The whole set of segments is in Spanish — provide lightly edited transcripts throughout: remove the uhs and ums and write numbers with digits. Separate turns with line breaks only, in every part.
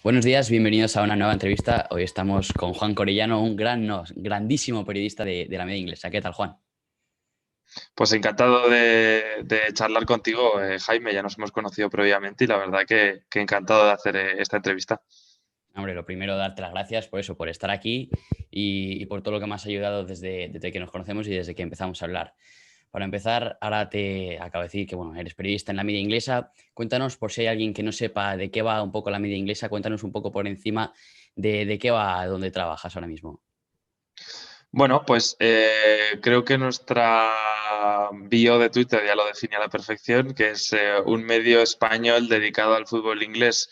Buenos días, bienvenidos a una nueva entrevista. Hoy estamos con Juan Corellano, un grandísimo periodista de la media inglesa. ¿Qué tal, Juan?
Pues encantado de charlar contigo, Jaime. Ya nos hemos conocido previamente y la verdad que encantado de hacer esta entrevista.
Hombre, lo primero, darte las gracias por eso, por estar aquí y por todo lo que me has ayudado desde que nos conocemos y desde que empezamos a hablar. Para empezar, ahora te acabo de decir que bueno, eres periodista en la media inglesa. Cuéntanos, por si hay alguien que no sepa de qué va un poco la media inglesa, cuéntanos un poco por encima de qué va, dónde trabajas ahora mismo.
Bueno, pues creo que nuestra bio de Twitter ya lo define a la perfección, que es un medio español dedicado al fútbol inglés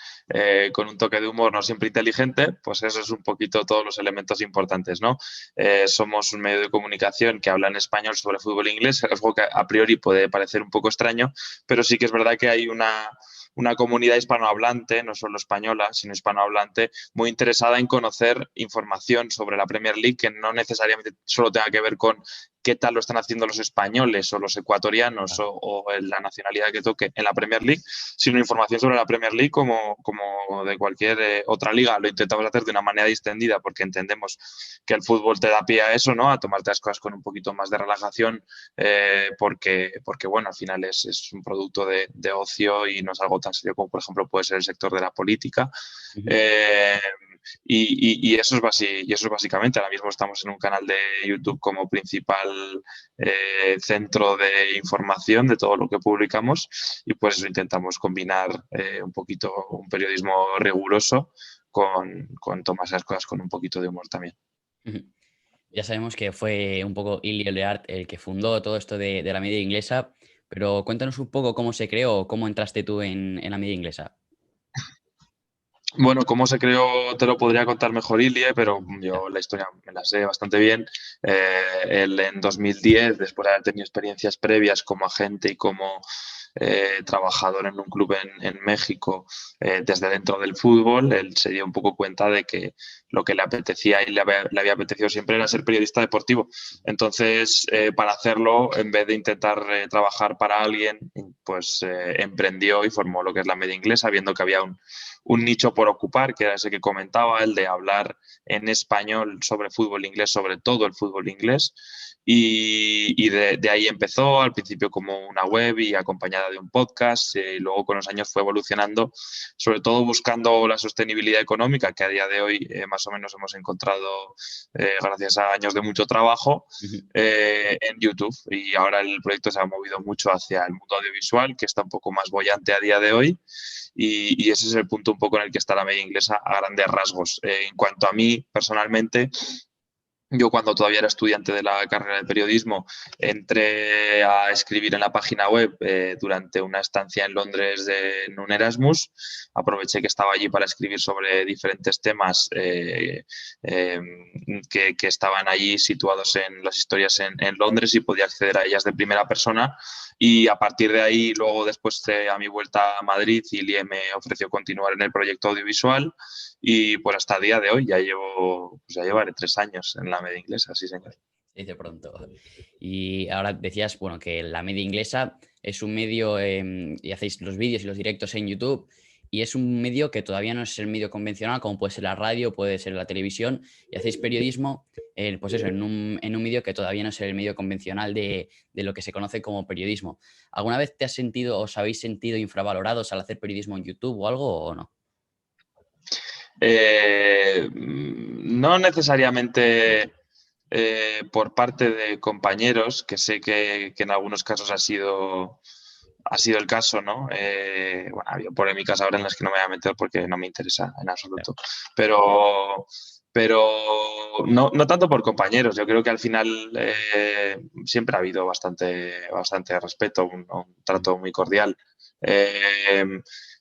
con un toque de humor no siempre inteligente. Pues eso es un poquito todos los elementos importantes, ¿no? Somos un medio de comunicación que habla en español sobre fútbol inglés, algo que a priori puede parecer un poco extraño, pero sí que es verdad que hay una comunidad hispanohablante, no solo española, sino hispanohablante, muy interesada en conocer información sobre la Premier League que no necesariamente solo tenga que ver con qué tal lo están haciendo los españoles o los ecuatorianos o la nacionalidad que toque en la Premier League, sino información sobre la Premier League como de cualquier otra liga. Lo intentamos hacer de una manera distendida porque entendemos que el fútbol te da pie a eso, ¿no? A tomarte las cosas con un poquito más de relajación porque bueno, al final es un producto de ocio y no es algo tan serio como, por ejemplo, puede ser el sector de la política.
Ujú.
Eh, y eso y eso es básicamente. Ahora mismo estamos en un canal de YouTube como principal centro de información de todo lo que publicamos y pues eso intentamos combinar un poquito un periodismo riguroso con tomar esas cosas con un poquito de humor también.
Ujú. Ya sabemos que fue un poco Ilya Leart el que fundó todo esto de la media inglesa, pero cuéntanos un poco cómo se creó, cómo entraste tú en la media inglesa.
Bueno, cómo se creó te lo podría contar mejor Ilie, pero
Ya.
yo la historia me la sé bastante bien. Él en 2010, después de haber tenido experiencias previas como agente y como trabajador en un club en México, desde dentro del fútbol, él se dio un poco cuenta de que lo que le apetecía y le había apetecido siempre era ser periodista deportivo. Entonces, para hacerlo, en vez de intentar trabajar para alguien, pues emprendió y formó lo que es la media inglesa, viendo que había un nicho por ocupar, que era ese que comentaba, el de hablar en español sobre fútbol inglés, sobre todo el fútbol inglés. Y de ahí empezó, al principio como una web y acompañada de un podcast, y luego con los años fue evolucionando, sobre todo buscando la sostenibilidad económica, que a día de hoy más o menos hemos encontrado gracias a años de mucho trabajo
Ujú.
en YouTube. Y ahora el proyecto se ha movido mucho hacia el mundo audiovisual, que está un poco más bollante a día de hoy. Y ese es el punto un poco en el que está la media inglesa a grandes rasgos. En cuanto a mí, personalmente, yo cuando todavía era estudiante de la carrera de periodismo entré a escribir en la página web durante una estancia en Londres en un Erasmus. Aproveché que estaba allí para escribir sobre diferentes temas eh, que estaban allí situados en las historias en Londres y podía acceder a ellas de primera persona. Y a partir de ahí, luego después de a mi vuelta a Madrid, Ilie me ofreció continuar en el proyecto audiovisual y pues hasta el día de hoy ya llevaré 3 años en la media inglesa, sí señor.
Se dice pronto. Y ahora decías, bueno, que la media inglesa es un medio, y hacéis los vídeos y los directos en YouTube, y es un medio que todavía no es el medio convencional, como puede ser la radio, puede ser la televisión, y hacéis periodismo, pues eso, en un medio que todavía no es el medio convencional de lo que se conoce como periodismo. ¿Alguna vez te has sentido, os habéis sentido infravalorados al hacer periodismo en YouTube o algo, o no?
No necesariamente por parte de compañeros, que sé que en algunos casos ha sido el caso, ¿no? Bueno, ha habido polémicas ahora en las que no me voy a meter porque no me interesa en absoluto. Pero, pero no tanto por compañeros. Yo creo que al final siempre ha habido bastante respeto, un trato muy cordial. Eh,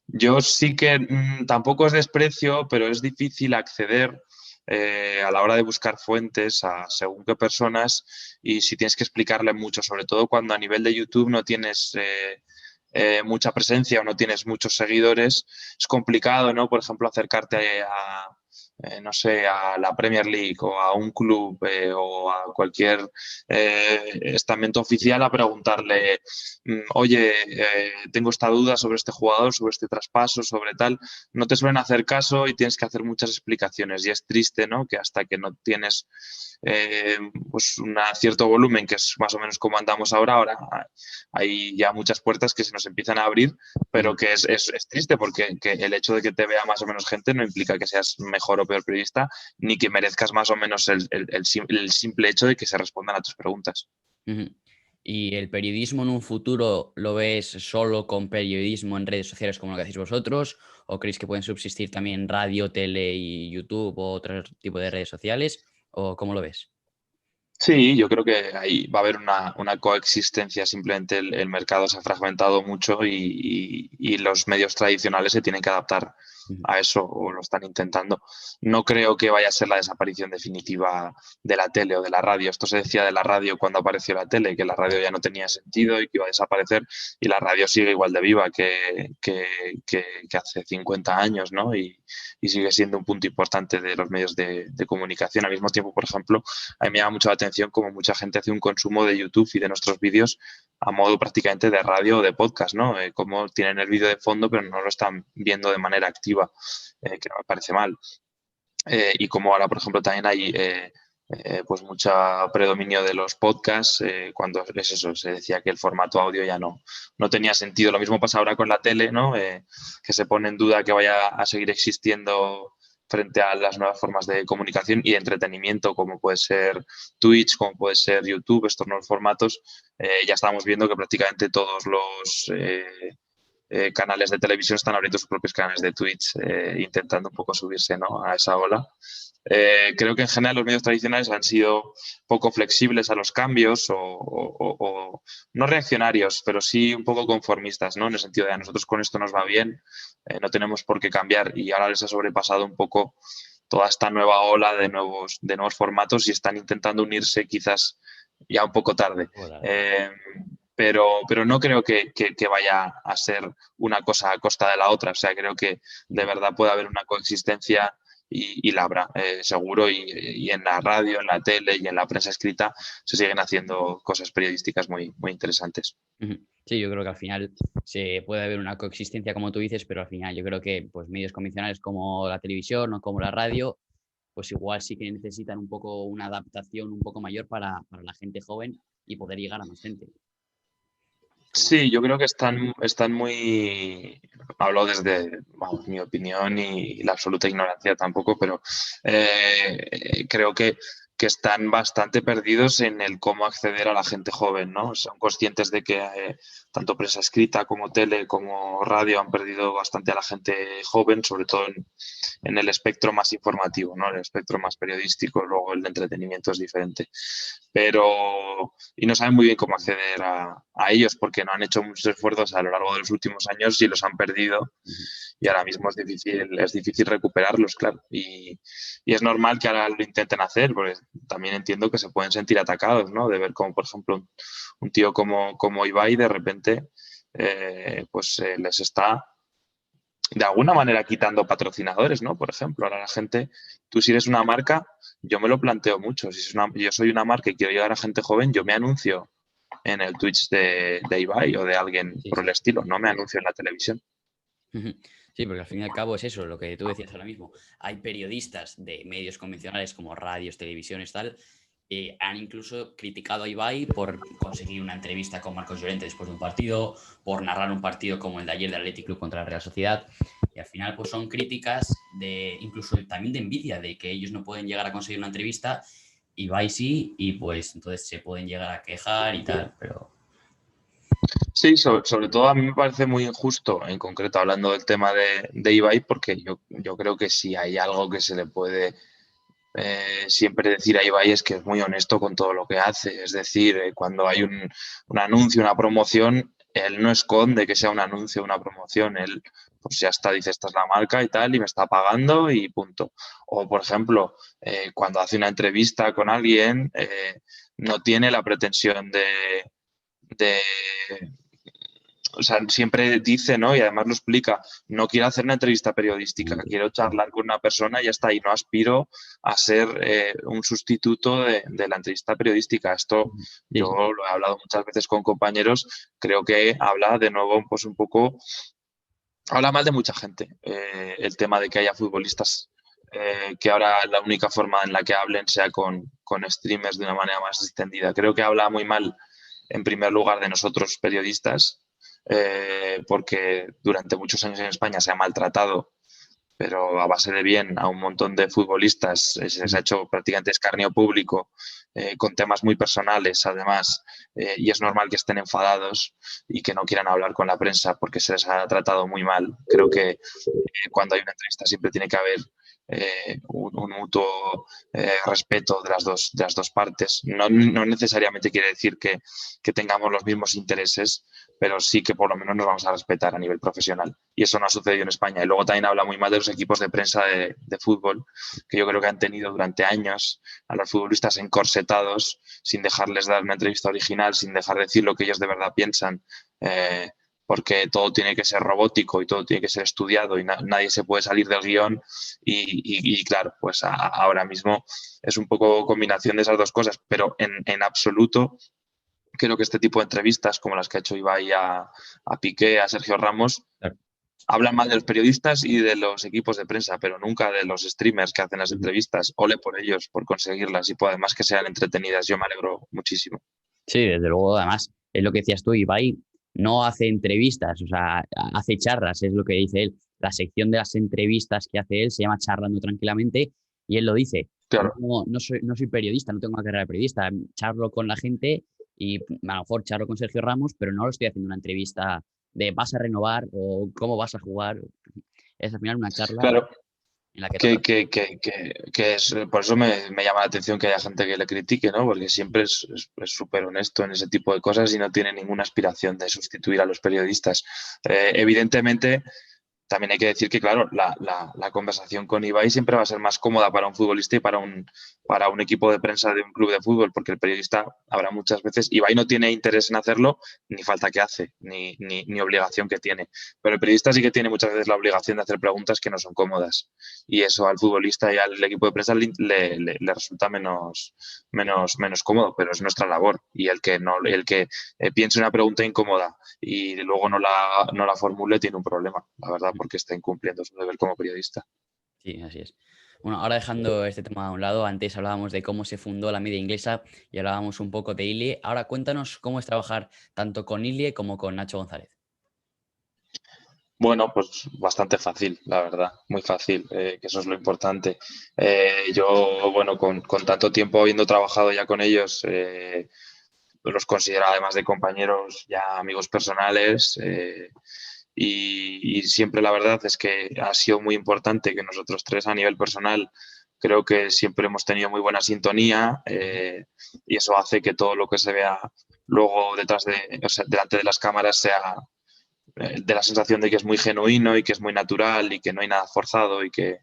yo sí que tampoco es desprecio, pero es difícil acceder a la hora de buscar fuentes a según qué personas y si tienes que explicarle mucho, sobre todo cuando a nivel de YouTube no tienes mucha presencia o no tienes muchos seguidores, es complicado, ¿no? Por ejemplo, acercarte no sé, a la Premier League o a un club o a cualquier estamento oficial a preguntarle, oye, tengo esta duda sobre este jugador, sobre este traspaso, sobre tal, no te suelen hacer caso y tienes que hacer muchas explicaciones. Y es triste, ¿no? Que hasta que no tienes pues un cierto volumen, que es más o menos como andamos ahora hay ya muchas puertas que se nos empiezan a abrir, pero que es triste porque que el hecho de que te vea más o menos gente no implica que seas mejor o peor periodista, ni que merezcas más o menos el simple hecho de que se respondan a tus preguntas.
Ujú. ¿Y el periodismo en un futuro lo ves solo con periodismo en redes sociales como lo que hacéis vosotros? ¿O creéis que pueden subsistir también radio, tele y YouTube o otro tipo de redes sociales? ¿O cómo lo ves?
Sí, yo creo que ahí va a haber una coexistencia, simplemente el mercado se ha fragmentado mucho y los medios tradicionales se tienen que adaptar
Ujú.
a eso o lo están intentando. No creo que vaya a ser la desaparición definitiva de la tele o de la radio. Esto se decía de la radio cuando apareció la tele, que la radio ya no tenía sentido y que iba a desaparecer y la radio sigue igual de viva que hace 50 años, ¿no? Y sigue siendo un punto importante de los medios de comunicación. Al mismo tiempo, por ejemplo, a mí me llama mucho la atención cómo mucha gente hace un consumo de YouTube y de nuestros vídeos a modo prácticamente de radio o de podcast, ¿no? Como tienen el vídeo de fondo, pero no lo están viendo de manera activa, que no me parece mal. Y como ahora, por ejemplo, también hay pues mucho predominio de los podcasts, cuando es eso, se decía que el formato audio ya no tenía sentido. Lo mismo pasa ahora con la tele, ¿no? Que se pone en duda que vaya a seguir existiendo frente a las nuevas formas de comunicación y de entretenimiento, como puede ser Twitch, como puede ser YouTube, estos nuevos formatos. Ya estamos viendo que prácticamente todos los canales de televisión están abriendo sus propios canales de Twitch, intentando un poco subirse, ¿no?, a esa ola. Creo que en general los medios tradicionales han sido poco flexibles a los cambios o no reaccionarios, pero sí un poco conformistas, ¿no? En el sentido de a nosotros con esto nos va bien, no tenemos por qué cambiar y ahora les ha sobrepasado un poco toda esta nueva ola de nuevos formatos y están intentando unirse quizás ya un poco tarde. Pero no creo que vaya a ser una cosa a costa de la otra. O sea, creo que de verdad puede haber una coexistencia y la habrá, seguro. Y en la radio, en la tele y en la prensa escrita se siguen haciendo cosas periodísticas muy, muy interesantes.
Ujú. Sí, yo creo que al final se puede haber una coexistencia, como tú dices, pero al final yo creo que pues, medios convencionales como la televisión o como la radio, pues igual sí que necesitan un poco una adaptación un poco mayor para la gente joven y poder llegar a más gente.
Sí, yo creo que están muy, hablo desde, vamos, mi opinión y la absoluta ignorancia tampoco, pero creo que están bastante perdidos en el cómo acceder a la gente joven, ¿no? Son conscientes de que tanto prensa escrita como tele como radio han perdido bastante a la gente joven, sobre todo en el espectro más informativo, ¿no? El espectro más periodístico, luego el de entretenimiento es diferente. Pero, y no saben muy bien cómo acceder a ellos porque no han hecho muchos esfuerzos a lo largo de los últimos años y los han perdido
Ujú.
y ahora mismo es difícil recuperarlos, claro. Y es normal que ahora lo intenten hacer, porque también entiendo que se pueden sentir atacados, ¿no? De ver como, por ejemplo, un tío como Ibai de repente pues les está de alguna manera quitando patrocinadores, ¿no? Por ejemplo, ahora la gente, tú si eres una marca, yo me lo planteo mucho. Si es yo soy una marca y quiero llegar a gente joven, yo me anuncio en el Twitch de Ibai o de alguien
Sí,
por el
sí.
estilo, no me anuncio en la televisión.
Ujú. Sí, porque al fin y al cabo es eso, lo que tú decías ahora mismo. Hay periodistas de medios convencionales como radios, televisiones, tal, que han incluso criticado a Ibai por conseguir una entrevista con Marcos Llorente después de un partido, por narrar un partido como el de ayer del Athletic Club contra la Real Sociedad. Y al final, pues son críticas de incluso también de envidia, de que ellos no pueden llegar a conseguir una entrevista, Ibai sí, y pues entonces se pueden llegar a quejar y tal, pero.
Sí, sobre todo a mí me parece muy injusto, en concreto hablando del tema de Ibai, porque yo creo que si hay algo que se le puede siempre decir a Ibai es que es muy honesto con todo lo que hace. Es decir, cuando hay un anuncio, una promoción, él no esconde que sea un anuncio, una promoción. Él, pues ya está, dice, esta es la marca y tal, y me está pagando y punto. O, por ejemplo, cuando hace una entrevista con alguien, no tiene la pretensión de o sea, siempre dice, ¿no? Y además lo explica, no quiero hacer una entrevista periodística, quiero charlar con una persona y ya está, y no aspiro a ser un sustituto de la entrevista periodística. Esto
Sí,
yo
sí.
lo he hablado muchas veces con compañeros, creo que habla de nuevo pues un poco, habla mal de mucha gente el tema de que haya futbolistas que ahora la única forma en la que hablen sea con streamers de una manera más extendida. Creo que habla muy mal, en primer lugar, de nosotros periodistas, porque durante muchos años en España se ha maltratado, pero a base de bien, a un montón de futbolistas. Se les ha hecho prácticamente escarnio público con temas muy personales, además, y es normal que estén enfadados y que no quieran hablar con la prensa porque se les ha tratado muy mal. Creo que cuando hay una entrevista siempre tiene que haber un mutuo respeto de las dos partes. No, no necesariamente quiere decir que tengamos los mismos intereses, pero sí que por lo menos nos vamos a respetar a nivel profesional. Y eso no ha sucedido en España. Y luego también habla muy mal de los equipos de prensa de fútbol, que yo creo que han tenido durante años a los futbolistas encorsetados, sin dejarles dar una entrevista original, sin dejar decir lo que ellos de verdad piensan. Porque todo tiene que ser robótico y todo tiene que ser estudiado y nadie se puede salir del guión y claro, pues ahora mismo es un poco combinación de esas dos cosas, pero en absoluto creo que este tipo de entrevistas, como las que ha hecho Ibai a Piqué, a Sergio Ramos,
Claro.
hablan mal de los periodistas y de los equipos de prensa, pero nunca de los streamers que hacen las entrevistas. Ole por ellos, por conseguirlas y por además que sean entretenidas. Yo me alegro muchísimo.
Sí, desde luego, además, es lo que decías tú, Ibai no hace entrevistas, o sea, hace charlas, es lo que dice él. La sección de las entrevistas que hace él se llama Charlando Tranquilamente y él lo dice.
Claro,
No soy periodista, no tengo una carrera de periodista, charlo con la gente y a lo mejor charlo con Sergio Ramos, pero no lo estoy haciendo una entrevista de vas a renovar o cómo vas a jugar. Es al final una charla
claro.
en la que toca.
Que es, por eso me llama la atención que haya gente que le critique, ¿no? Porque siempre es súper honesto en ese tipo de cosas y no tiene ninguna aspiración de sustituir a los periodistas. Evidentemente, también hay que decir que, claro, la conversación con Ibai siempre va a ser más cómoda para un futbolista y para un equipo de prensa de un club de fútbol, porque el periodista habrá muchas veces, Ibai no tiene interés en hacerlo, ni falta que hace, ni obligación que tiene. Pero el periodista sí que tiene muchas veces la obligación de hacer preguntas que no son cómodas. Y eso al futbolista y al equipo de prensa le resulta menos cómodo, pero es nuestra labor. Y el que piense una pregunta incómoda y luego no la formule, tiene un problema, la verdad, porque está incumpliendo su deber como periodista.
Sí, así es. Bueno, ahora dejando este tema a un lado, antes hablábamos de cómo se fundó la media inglesa y hablábamos un poco de Ilie. Ahora cuéntanos cómo es trabajar tanto con Ilie como con Nacho González.
Bueno, pues bastante fácil, la verdad, muy fácil, que eso es lo importante. Bueno, con tanto tiempo habiendo trabajado ya con ellos, los considero además de compañeros ya amigos personales y siempre la verdad es que ha sido muy importante que nosotros tres a nivel personal creo que siempre hemos tenido muy buena sintonía y eso hace que todo lo que se vea luego o sea, delante de las cámaras sea de la sensación de que es muy genuino y que es muy natural y que no hay nada forzado y que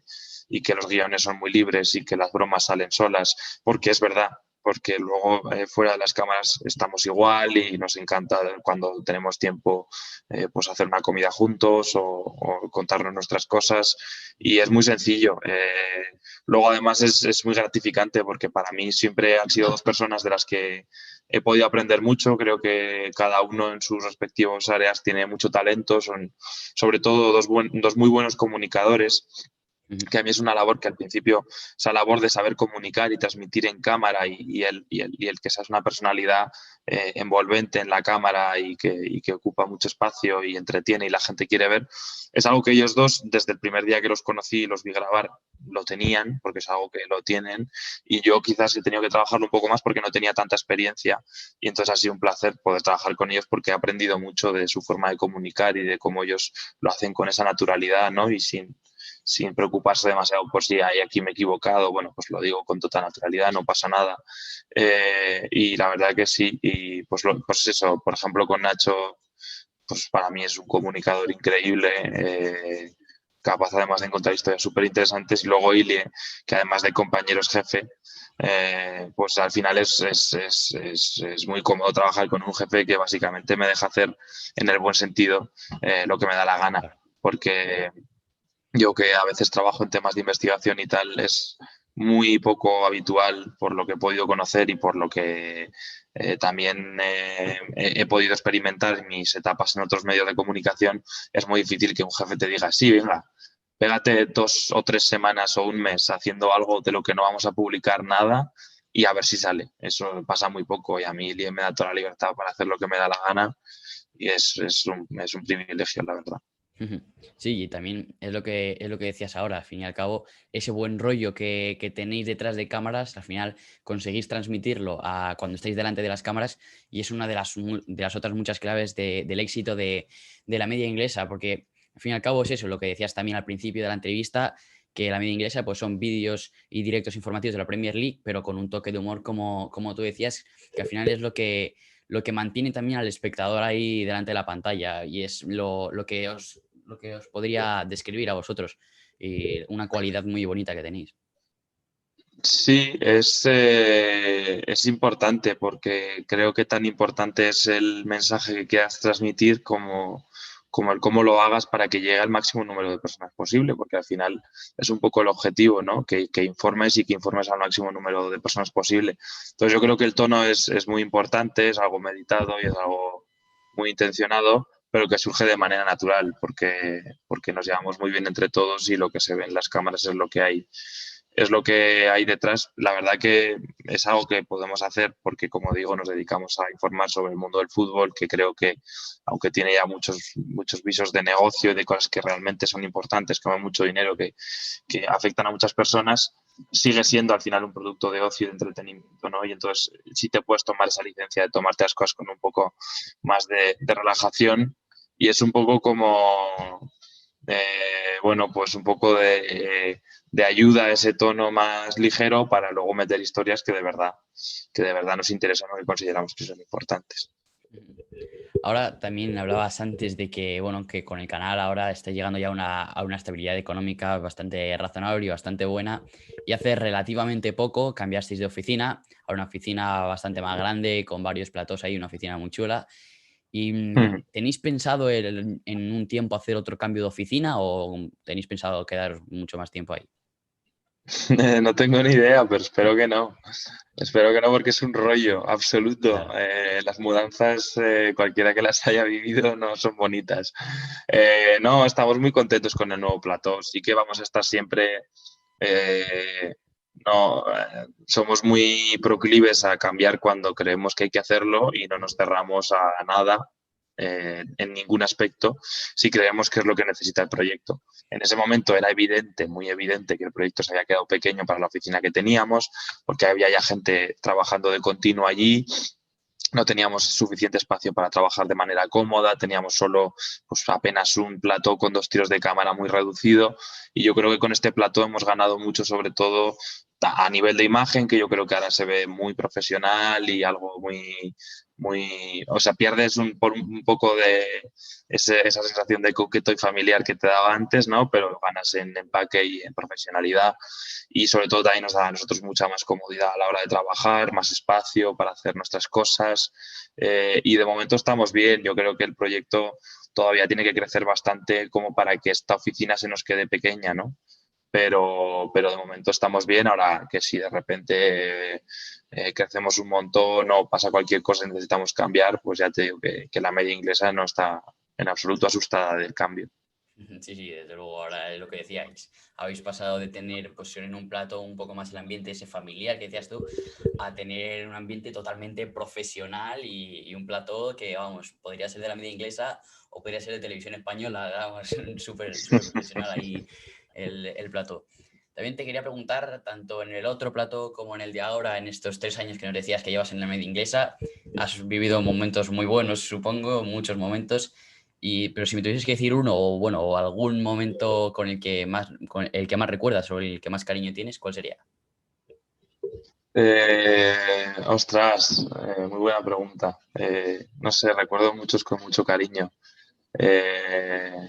los guiones son muy libres y que las bromas salen solas, porque es verdad, porque luego fuera de las cámaras estamos igual y nos encanta cuando tenemos tiempo pues hacer una comida juntos o contarnos nuestras cosas y es muy sencillo. Luego además es muy gratificante porque para mí siempre han sido dos personas de las que he podido aprender mucho, creo que cada uno en sus respectivas áreas tiene mucho talento, son sobre todo dos muy buenos comunicadores, que a mí es una labor que al principio, esa labor de saber comunicar y transmitir en cámara y el que seas una personalidad envolvente en la cámara y que ocupa mucho espacio y entretiene y la gente quiere ver, es algo que ellos dos, desde el primer día que los conocí y los vi grabar, lo tenían, porque es algo que lo tienen, y yo quizás he tenido que trabajarlo un poco más porque no tenía tanta experiencia, y entonces ha sido un placer poder trabajar con ellos porque he aprendido mucho de su forma de comunicar y de cómo ellos lo hacen con esa naturalidad, ¿no? Y sin preocuparse demasiado por si hay aquí me he equivocado, bueno, pues lo digo con total naturalidad, no pasa nada. Y la verdad que sí, y pues eso, por ejemplo, con Nacho, pues para mí es un comunicador increíble, capaz además de encontrar historias súper interesantes, y luego Ilie, que además de compañeros jefe, pues al final es muy cómodo trabajar con un jefe que básicamente me deja hacer, en el buen sentido, lo que me da la gana.
Claro.
Porque yo que a veces trabajo en temas de investigación y tal, es muy poco habitual por lo que he podido conocer y por lo que también he podido experimentar en mis etapas en otros medios de comunicación. Es muy difícil que un jefe te diga, sí, venga, pégate 2 o 3 semanas o un mes haciendo algo de lo que no vamos a publicar nada y a ver si sale. Eso pasa muy poco y a mí me da toda la libertad para hacer lo que me da la gana y es un privilegio, la verdad.
Ujú. Sí, y también es lo que decías ahora, al fin y al cabo, ese buen rollo que tenéis detrás de cámaras, al final conseguís transmitirlo a cuando estáis delante de las cámaras y es una de las otras muchas claves del éxito de la media inglesa, porque al fin y al cabo es eso, lo que decías también al principio de la entrevista, que la media inglesa pues son vídeos y directos informativos de la Premier League, pero con un toque de humor, como tú decías, que al final es lo que mantiene también al espectador ahí delante de la pantalla y es lo que os podría describir a vosotros y una cualidad muy bonita que tenéis.
Sí, es importante porque creo que tan importante es el mensaje que quieras transmitir como el cómo lo hagas para que llegue al máximo número de personas posible, porque al final es un poco el objetivo, ¿no? Que informes y que informes al máximo número de personas posible. Entonces yo creo que el tono es muy importante, es algo meditado y es algo muy intencionado, pero que surge de manera natural, porque nos llevamos muy bien entre todos y lo que se ve en las cámaras es lo que hay detrás. La verdad que es algo que podemos hacer porque, como digo, nos dedicamos a informar sobre el mundo del fútbol, que creo que, aunque tiene ya muchos visos de negocio y de cosas que realmente son importantes, que mueven mucho dinero, que afectan a muchas personas, sigue siendo al final un producto de ocio y de entretenimiento, ¿no? Y entonces sí te puedes tomar esa licencia de tomarte las cosas con un poco más de relajación y es un poco como, bueno, pues un poco de ayuda a ese tono más ligero para luego meter historias que de verdad nos interesan o que consideramos que son importantes.
Ahora también hablabas antes de que, bueno, que con el canal ahora está llegando ya a una estabilidad económica bastante razonable y bastante buena. Y hace relativamente poco cambiasteis de oficina a una oficina bastante más grande, con varios platós ahí, una oficina muy chula. ¿Y tenéis pensado en un tiempo hacer otro cambio de oficina o tenéis pensado quedar mucho más tiempo ahí?
No tengo ni idea, pero espero que no. Espero que no porque es un rollo absoluto.
Claro.
Las mudanzas, cualquiera que las haya vivido, no son bonitas. No, estamos muy contentos con el nuevo plató. Sí que vamos a estar siempre, eh, no, somos muy proclives a cambiar cuando creemos que hay que hacerlo y no nos cerramos a nada en ningún aspecto si creemos que es lo que necesita el proyecto. En ese momento era evidente, muy evidente, que el proyecto se había quedado pequeño para la oficina que teníamos, porque había ya gente trabajando de continuo allí, no teníamos suficiente espacio para trabajar de manera cómoda, teníamos solo pues, apenas un plató con 2 tiros de cámara muy reducido y yo creo que con este plató hemos ganado mucho, sobre todo a nivel de imagen, que yo creo que ahora se ve muy profesional y algo o sea, pierdes un poco de esa sensación de coqueto y familiar que te daba antes, ¿no? Pero ganas en empaque y en profesionalidad y sobre todo también nos da a nosotros mucha más comodidad a la hora de trabajar, más espacio para hacer nuestras cosas y de momento estamos bien. Yo creo que el proyecto todavía tiene que crecer bastante como para que esta oficina se nos quede pequeña, ¿no? Pero de momento estamos bien. Ahora que si de repente crecemos un montón o pasa cualquier cosa y necesitamos cambiar, pues ya te digo que la media inglesa no está en absoluto asustada del cambio.
Sí, sí, desde luego, ahora es lo que decíais. Habéis pasado de tener pues, en un plato un poco más el ambiente ese familiar que decías tú, a tener un ambiente totalmente profesional y un plató que, vamos, podría ser de la media inglesa o podría ser de televisión española, vamos, súper súper profesional ahí el plató. También te quería preguntar, tanto en el otro plató como en el de ahora, en estos 3 años que nos decías que llevas en la media inglesa, has vivido momentos muy buenos, supongo, muchos momentos. Pero si me tuvieses que decir uno, o bueno, o algún momento con el que más recuerdas o el que más cariño tienes, ¿cuál sería?
Ostras, muy buena pregunta. No sé, recuerdo muchos con mucho cariño. Eh,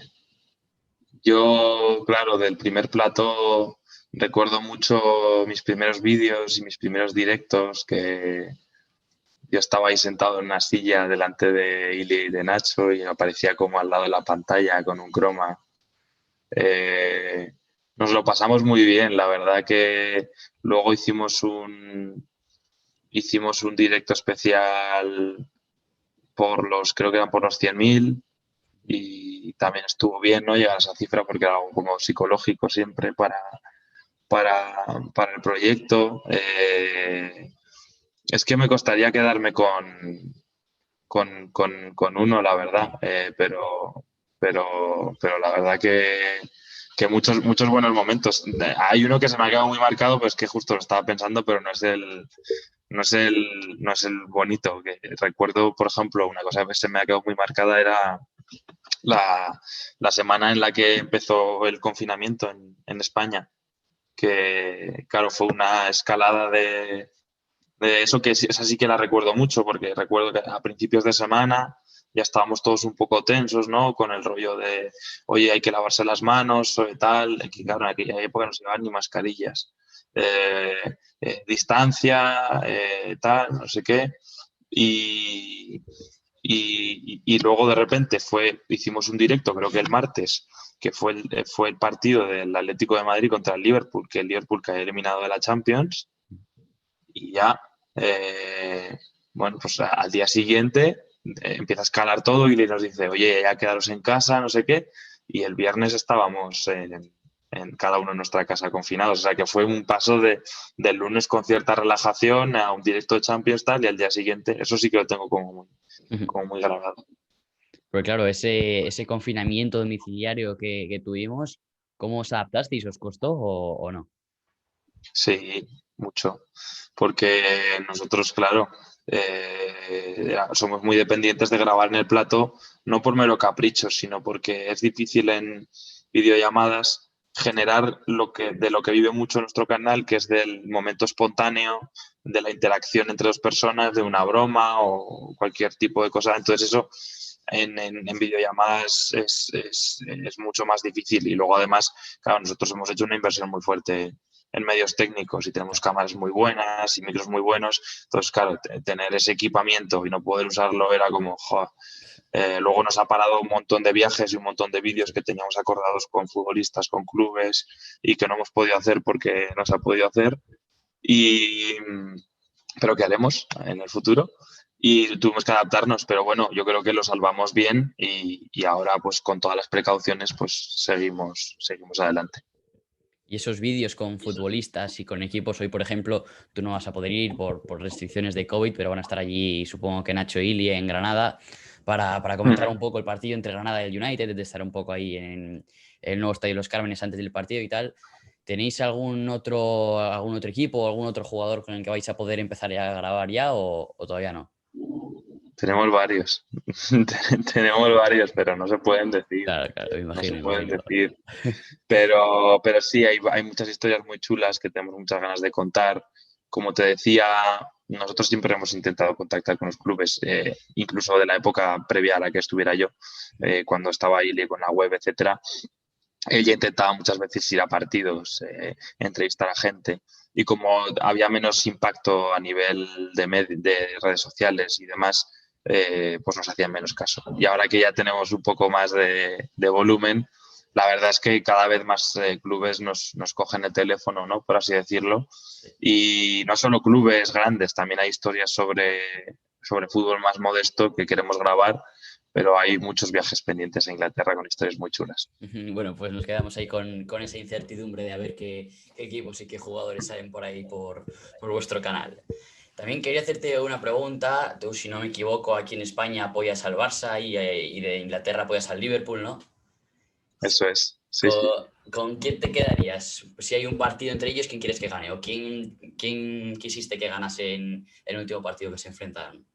Yo, claro, del primer plató recuerdo mucho mis primeros vídeos y mis primeros directos, que yo estaba ahí sentado en una silla delante de Ili y de Nacho y aparecía como al lado de la pantalla con un croma. Eh, Nos lo pasamos muy bien, la verdad que luego hicimos un directo especial creo que eran por los 100.000 y también estuvo bien, ¿no? Llegar a esa cifra porque era algo como psicológico siempre para el proyecto. Es que me costaría quedarme con uno, la verdad, pero la verdad que muchos buenos momentos. Hay uno que se me ha quedado muy marcado, pues que justo lo estaba pensando, pero no es el bonito. Que recuerdo, por ejemplo, una cosa que se me ha quedado muy marcada era la semana en la que empezó el confinamiento en España, que claro, fue una escalada de eso que esa sí que la recuerdo mucho, porque recuerdo que a principios de semana ya estábamos todos un poco tensos, ¿no? Con el rollo de, oye, hay que lavarse las manos, o tal, que claro, en aquella época no se llevaban ni mascarillas. Eh, Distancia, tal, no sé qué. Y, y luego de repente hicimos un directo, creo que el martes, que fue el partido del Atlético de Madrid contra el Liverpool, que el Liverpool cae eliminado de la Champions, y ya, bueno, pues al día siguiente empieza a escalar todo y nos dice, oye, ya quedaros en casa, no sé qué, y el viernes estábamos en cada uno en nuestra casa confinados, o sea que fue un paso del lunes con cierta relajación a un directo de Champions tal, y al día siguiente, eso sí que lo tengo como muy grabado.
Pero claro, ese confinamiento domiciliario que tuvimos, ¿cómo os adaptasteis? ¿Os costó o no?
Sí, mucho. Porque nosotros, claro, somos muy dependientes de grabar en el plató, no por mero capricho, sino porque es difícil en videollamadas generar de lo que vive mucho nuestro canal, que es del momento espontáneo, de la interacción entre dos personas, de una broma o cualquier tipo de cosa. Entonces eso en videollamadas es mucho más difícil. Y luego además, claro, nosotros hemos hecho una inversión muy fuerte en medios técnicos y tenemos cámaras muy buenas y micros muy buenos. Entonces, claro, tener ese equipamiento y no poder usarlo era como, joder. Luego nos ha parado un montón de viajes y un montón de vídeos que teníamos acordados con futbolistas, con clubes y que no hemos podido hacer porque no se ha podido hacer. Y, pero ¿qué haremos en el futuro? Y tuvimos que adaptarnos, pero bueno, yo creo que lo salvamos bien y ahora pues con todas las precauciones pues seguimos adelante.
Y esos vídeos con futbolistas y con equipos, hoy por ejemplo, tú no vas a poder ir por restricciones de COVID, pero van a estar allí, supongo que Nacho Ili en Granada, para comentar un poco el partido entre Granada y el United, de estar un poco ahí en el nuevo Estadio Los Cármenes antes del partido y tal. ¿Tenéis algún otro equipo o algún otro jugador con el que vais a poder empezar a grabar ya o todavía no?
Tenemos varios, tenemos varios, pero no se pueden decir,
Claro, claro, me
no se
imagino, me
pueden
imagino.
decir. Pero sí, hay muchas historias muy chulas que tenemos muchas ganas de contar. Como te decía, nosotros siempre hemos intentado contactar con los clubes, incluso de la época previa a la que estuviera yo, cuando estaba ahí con la web, etcétera. Ella intentaba muchas veces ir a partidos, entrevistar a gente, y como había menos impacto a nivel de redes sociales y demás, pues nos hacían menos caso. Y ahora que ya tenemos un poco más de volumen, la verdad es que cada vez más clubes nos cogen el teléfono, ¿no? Por así decirlo. Y no solo clubes grandes, también hay historias sobre fútbol más modesto que queremos grabar, pero hay muchos viajes pendientes a Inglaterra con historias muy chulas.
Bueno, pues nos quedamos ahí con esa incertidumbre de a ver qué equipos y qué jugadores salen por ahí por vuestro canal. También quería hacerte una pregunta. Tú, si no me equivoco, aquí en España apoyas al Barça y de Inglaterra apoyas al Liverpool, ¿no?
Eso es, sí, sí.
¿Con quién te quedarías? Si hay un partido entre ellos, ¿quién quieres que gane? ¿O quién quisiste que ganase en el último partido que se enfrentaron?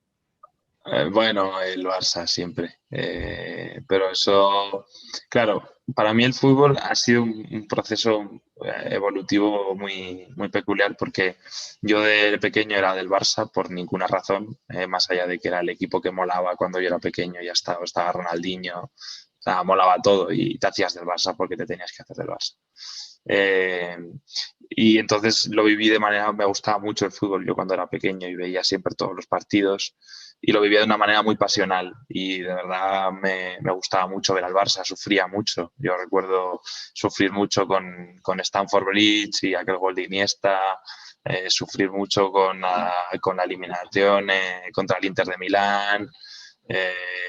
Bueno, el Barça siempre. Pero eso, claro, para mí el fútbol ha sido un proceso evolutivo muy peculiar porque yo de pequeño era del Barça por ninguna razón, más allá de que era el equipo que molaba cuando yo era pequeño, ya estaba Ronaldinho, O sea, molaba todo y te hacías del Barça porque te tenías que hacer del Barça. Eh, y entonces lo viví de manera, me gustaba mucho el fútbol yo cuando era pequeño y veía siempre todos los partidos y lo vivía de una manera muy pasional y de verdad me gustaba mucho ver al Barça, sufría mucho. Yo recuerdo sufrir mucho con Stamford Bridge y aquel gol de Iniesta, sufrir mucho con la eliminación contra el Inter de Milán.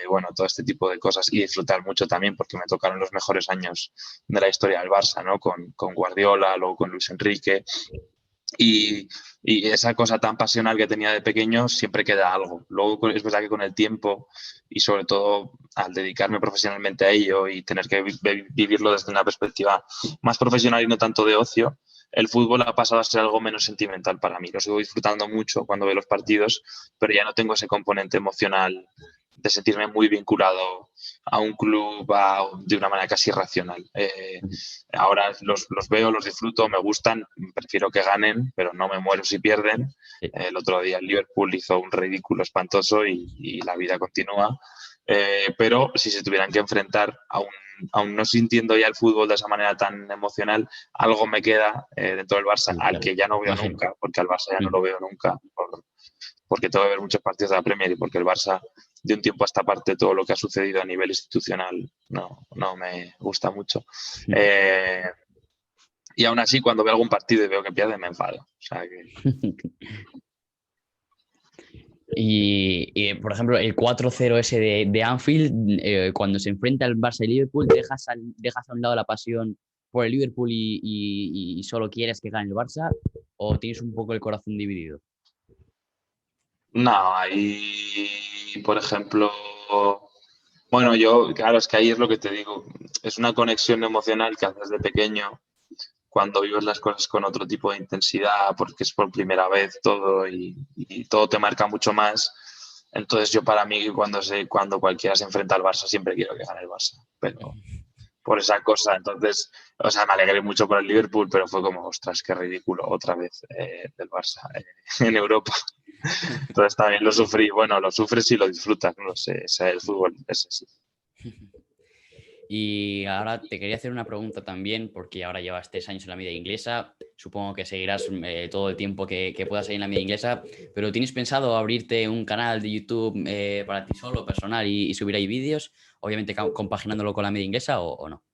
Bueno, todo este tipo de cosas y disfrutar mucho también porque me tocaron los mejores años de la historia del Barça, ¿no? Con Guardiola, luego con Luis Enrique y, y, esa cosa tan pasional que tenía de pequeño siempre queda algo. Luego es verdad que con el tiempo y sobre todo al dedicarme profesionalmente a ello y tener que vivirlo desde una perspectiva más profesional y no tanto de ocio, el fútbol ha pasado a ser algo menos sentimental para mí. Lo sigo disfrutando mucho cuando veo los partidos, pero ya no tengo ese componente emocional de sentirme muy vinculado a un club de una manera casi irracional. Ahora los veo, los disfruto, me gustan, prefiero que ganen, pero no me muero si pierden. El otro día el Liverpool hizo un ridículo espantoso y la vida continúa. Pero si se tuvieran que enfrentar, aún no sintiendo ya el fútbol de esa manera tan emocional, algo me queda dentro del Barça,
Sí,
al
claro.
que ya no veo
Imagino.
nunca, porque al Barça ya no lo veo nunca, porque tengo que ver muchos partidos de la Premier y porque el Barça de un tiempo a esta parte todo lo que ha sucedido a nivel institucional no me gusta mucho. Eh, y aún así, cuando veo algún partido y veo que pierde, me enfado. O sea que...
Por ejemplo, el 4-0 ese de Anfield, cuando se enfrenta el Barça y Liverpool, dejas a un lado la pasión por el Liverpool y solo quieres que gane el Barça, o tienes un poco el corazón dividido.
No, ahí, por ejemplo, bueno, claro, es que ahí es lo que te digo, es una conexión emocional que haces de pequeño cuando vives las cosas con otro tipo de intensidad, porque es por primera vez todo y todo te marca mucho más. Entonces yo para mí cuando cualquiera se enfrenta al Barça siempre quiero que gane el Barça, pero por esa cosa, entonces, o sea, me alegré mucho con el Liverpool, pero fue como, ostras, qué ridículo otra vez del Barça en Europa. Entonces también lo sufrí, bueno, lo sufres y lo disfrutas, no lo sé, el fútbol es así.
Y ahora te quería hacer una pregunta también, porque ahora llevas 3 años en la media inglesa, supongo que seguirás todo el tiempo que puedas seguir en la media inglesa, pero ¿tienes pensado abrirte un canal de YouTube para ti solo, personal, y subir ahí vídeos, obviamente compaginándolo con la media inglesa o no?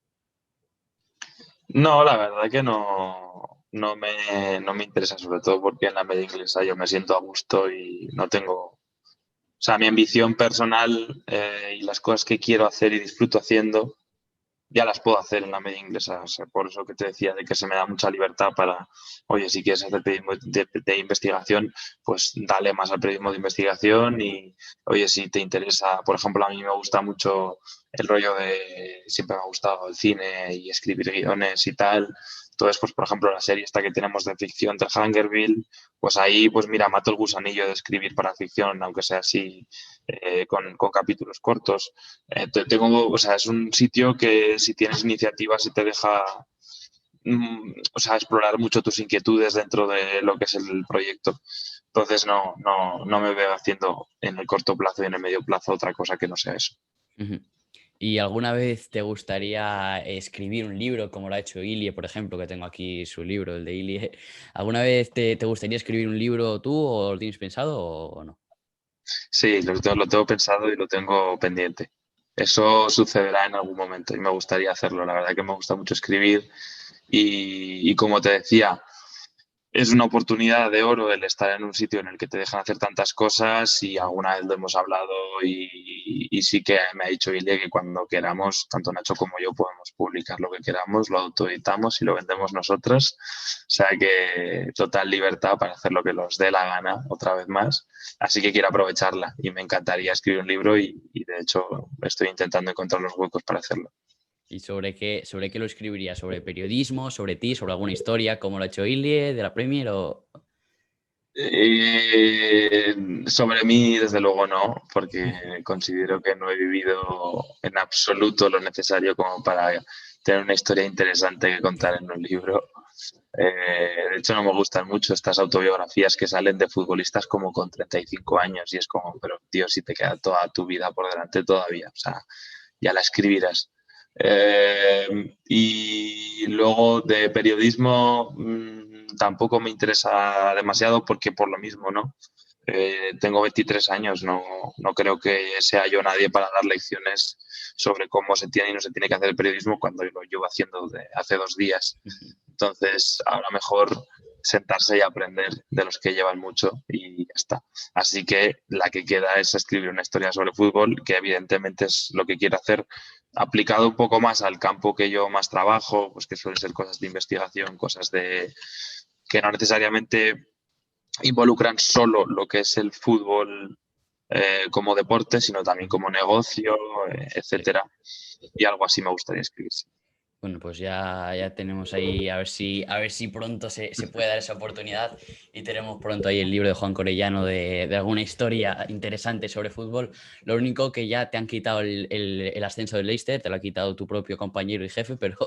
No, la verdad que no me interesa, sobre todo porque en la media inglesa yo me siento a gusto y no tengo, o sea, mi ambición personal y las cosas que quiero hacer y disfruto haciendo ya las puedo hacer en la media inglesa. O sea, por eso que te decía de que se me da mucha libertad para, oye, si quieres hacer periodismo de investigación, pues dale más al periodismo de investigación y, oye, si te interesa, por ejemplo, a mí me gusta mucho el rollo siempre me ha gustado el cine y escribir guiones y tal. Entonces, pues, por ejemplo, la serie esta que tenemos de ficción de Hungerville, pues ahí, pues mira, mato el gusanillo de escribir para ficción, aunque sea así, con capítulos cortos. O sea, es un sitio que si tienes iniciativas y te deja, o sea, explorar mucho tus inquietudes dentro de lo que es el proyecto. Entonces no me veo haciendo en el corto plazo y en el medio plazo otra cosa que no sea eso.
Ujú. ¿Y alguna vez te gustaría escribir un libro, como lo ha hecho Ilie, por ejemplo, que tengo aquí su libro, el de Ilie? ¿Alguna vez te gustaría escribir un libro tú o lo tienes pensado o no?
Sí, lo tengo pensado y lo tengo pendiente. Eso sucederá en algún momento y me gustaría hacerlo. La verdad que me gusta mucho escribir y como te decía, es una oportunidad de oro el estar en un sitio en el que te dejan hacer tantas cosas y alguna vez lo hemos hablado y sí que me ha dicho Ilie que cuando queramos, tanto Nacho como yo podemos publicar lo que queramos, lo autoeditamos y lo vendemos nosotros. O sea que total libertad para hacer lo que nos dé la gana otra vez más. Así que quiero aprovecharla y me encantaría escribir un libro y de hecho estoy intentando encontrar los huecos para hacerlo.
¿Y sobre qué lo escribirías? ¿Sobre periodismo? ¿Sobre ti? ¿Sobre alguna historia como lo ha hecho Ilie de la Premier?
Eh, Sobre mí, desde luego no, porque considero que no he vivido en absoluto lo necesario como para tener una historia interesante que contar en un libro. De hecho, no me gustan mucho estas autobiografías que salen de futbolistas como con 35 años y es como, pero tío, si te queda toda tu vida por delante todavía. O sea, ya la escribirás. Y luego de periodismo tampoco me interesa demasiado porque por lo mismo, ¿no? Tengo 23 años, no creo que sea yo nadie para dar lecciones sobre cómo se tiene y no se tiene que hacer el periodismo cuando lo llevo haciendo hace 2 días. Entonces, ahora mejor sentarse y aprender de los que llevan mucho y ya está. Así que la que queda es escribir una historia sobre fútbol, que evidentemente es lo que quiero hacer, aplicado un poco más al campo que yo más trabajo, pues que suelen ser cosas de investigación, cosas de que no necesariamente involucran solo lo que es el fútbol como deporte, sino también como negocio, etcétera. Y algo así me gustaría escribir.
Bueno, pues ya tenemos ahí, a ver si pronto se puede dar esa oportunidad y tenemos pronto ahí el libro de Juan Corellano de alguna historia interesante sobre fútbol. Lo único que ya te han quitado el ascenso del Leicester, te lo ha quitado tu propio compañero y jefe, pero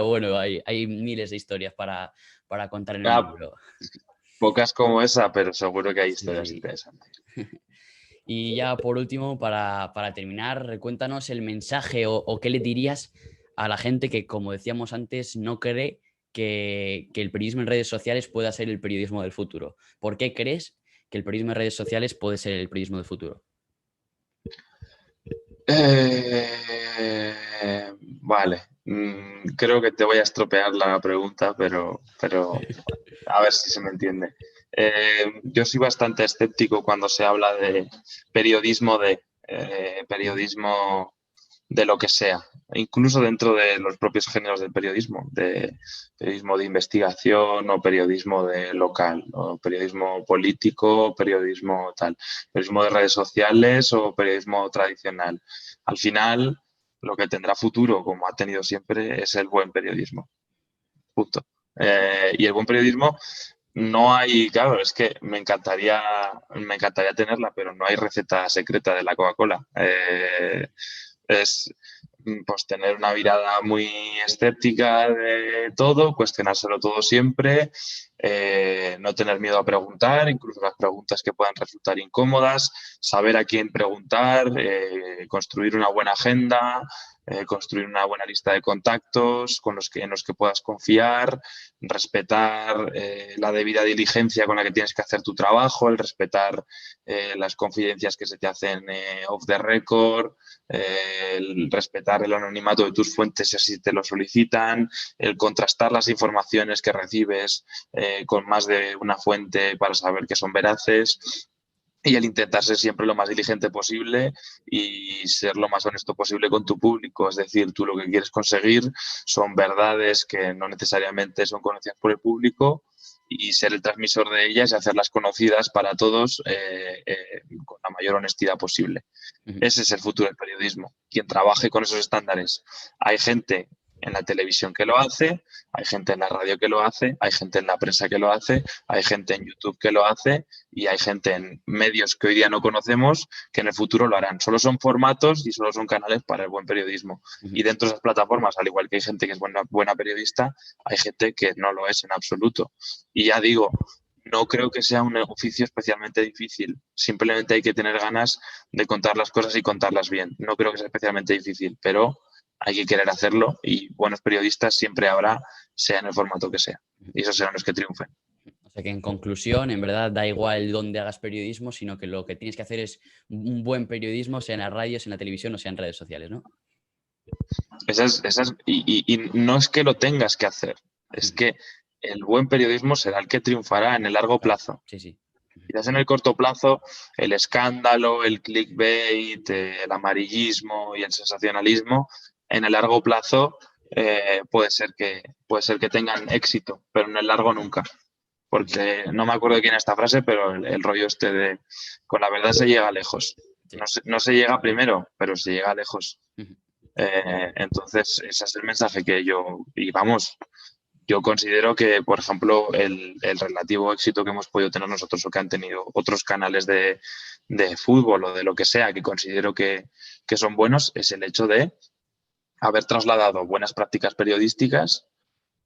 bueno, hay miles de historias para contar en el libro.
Pocas como esa, pero seguro que hay
Sí,
historias
sí.
interesantes.
Y ya por último, para terminar, cuéntanos el mensaje o qué le dirías a la gente que, como decíamos antes, no cree que el periodismo en redes sociales pueda ser el periodismo del futuro. ¿Por qué crees que el periodismo en redes sociales puede ser el periodismo del futuro?
Vale, creo que te voy a estropear la pregunta, pero a ver si se me entiende. Yo soy bastante escéptico cuando se habla de periodismo periodismo de lo que sea, incluso dentro de los propios géneros del periodismo, de periodismo de investigación o periodismo de local, o periodismo político, periodismo tal, periodismo de redes sociales o periodismo tradicional. Al final, lo que tendrá futuro, como ha tenido siempre, es el buen periodismo. Punto. Y el buen periodismo no hay, claro, es que me encantaría tenerla, pero no hay receta secreta de la Coca-Cola. Es pues tener una mirada muy escéptica de todo, cuestionárselo todo siempre, no tener miedo a preguntar, incluso las preguntas que puedan resultar incómodas, saber a quién preguntar, construir una buena agenda, construir una buena lista de contactos en los que puedas confiar, respetar la debida diligencia con la que tienes que hacer tu trabajo, el respetar las confidencias que se te hacen off the record, el respetar el anonimato de tus fuentes si así te lo solicitan, el contrastar las informaciones que recibes con más de una fuente para saber que son veraces y el intentar ser siempre lo más diligente posible y ser lo más honesto posible con tu público. Es decir, tú lo que quieres conseguir son verdades que no necesariamente son conocidas por el público y ser el transmisor de ellas y hacerlas conocidas para todos con la mayor honestidad posible. Ese es el futuro del periodismo, quien trabaje con esos estándares. Hay gente en la televisión que lo hace, hay gente en la radio que lo hace, hay gente en la prensa que lo hace, hay gente en YouTube que lo hace y hay gente en medios que hoy día no conocemos que en el futuro lo harán. Solo son formatos y solo son canales para el buen periodismo. Y dentro de esas plataformas, al igual que hay gente que es buena periodista, hay gente que no lo es en absoluto. Y ya digo, no creo que sea un oficio especialmente difícil. Simplemente hay que tener ganas de contar las cosas y contarlas bien. No creo que sea especialmente difícil, pero hay que querer hacerlo y buenos periodistas siempre habrá, sea en el formato que sea. Y esos serán los que triunfen.
O sea que en conclusión, en verdad da igual dónde hagas periodismo, sino que lo que tienes que hacer es un buen periodismo, sea en las radios, en la televisión o sea en redes sociales, ¿no?
Y no es que lo tengas que hacer, es que el buen periodismo será el que triunfará en el largo
Claro,
plazo.
sí, sí.
Quizás en el corto plazo el escándalo, el clickbait, el amarillismo y el sensacionalismo, en el largo plazo puede ser que tengan éxito, pero en el largo nunca. Porque no me acuerdo de quién es esta frase, pero el rollo este de con la verdad se llega lejos.
Sí.
No se llega primero, pero se llega lejos. Entonces, ese es el mensaje que y vamos, yo considero que, por ejemplo, el relativo éxito que hemos podido tener nosotros o que han tenido otros canales de fútbol o de lo que sea, que considero que son buenos, es el hecho de haber trasladado buenas prácticas periodísticas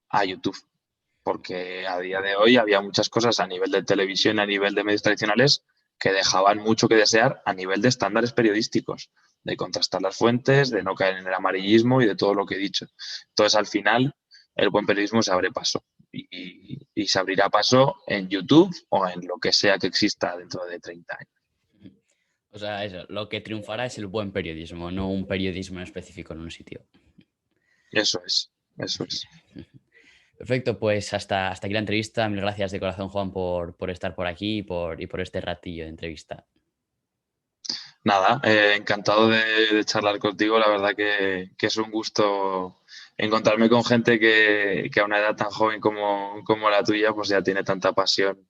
a YouTube. Porque a día de hoy había muchas cosas a nivel de televisión, a nivel de medios tradicionales, que dejaban mucho que desear a nivel de estándares periodísticos. de contrastar las fuentes, de no caer en el amarillismo y de todo lo que he dicho. Entonces, al final, el buen periodismo se abre paso y se abrirá paso en YouTube o en lo que sea que exista dentro de 30 años.
O sea, eso, lo que triunfará es el buen periodismo, no un periodismo en específico en un sitio.
Eso es, eso es.
Perfecto, pues hasta aquí la entrevista. Mil gracias de corazón, Juan, por estar por aquí y por este ratillo de entrevista.
Nada, encantado de charlar contigo. La verdad que es un gusto encontrarme con gente que a una edad tan joven como la tuya, pues ya tiene tanta pasión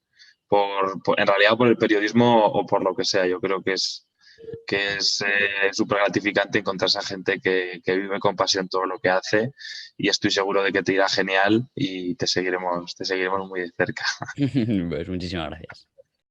en realidad por el periodismo o por lo que sea. Yo creo que es súper gratificante encontrar esa gente que vive con pasión todo lo que hace y estoy seguro de que te irá genial y te seguiremos muy de cerca.
Pues muchísimas gracias.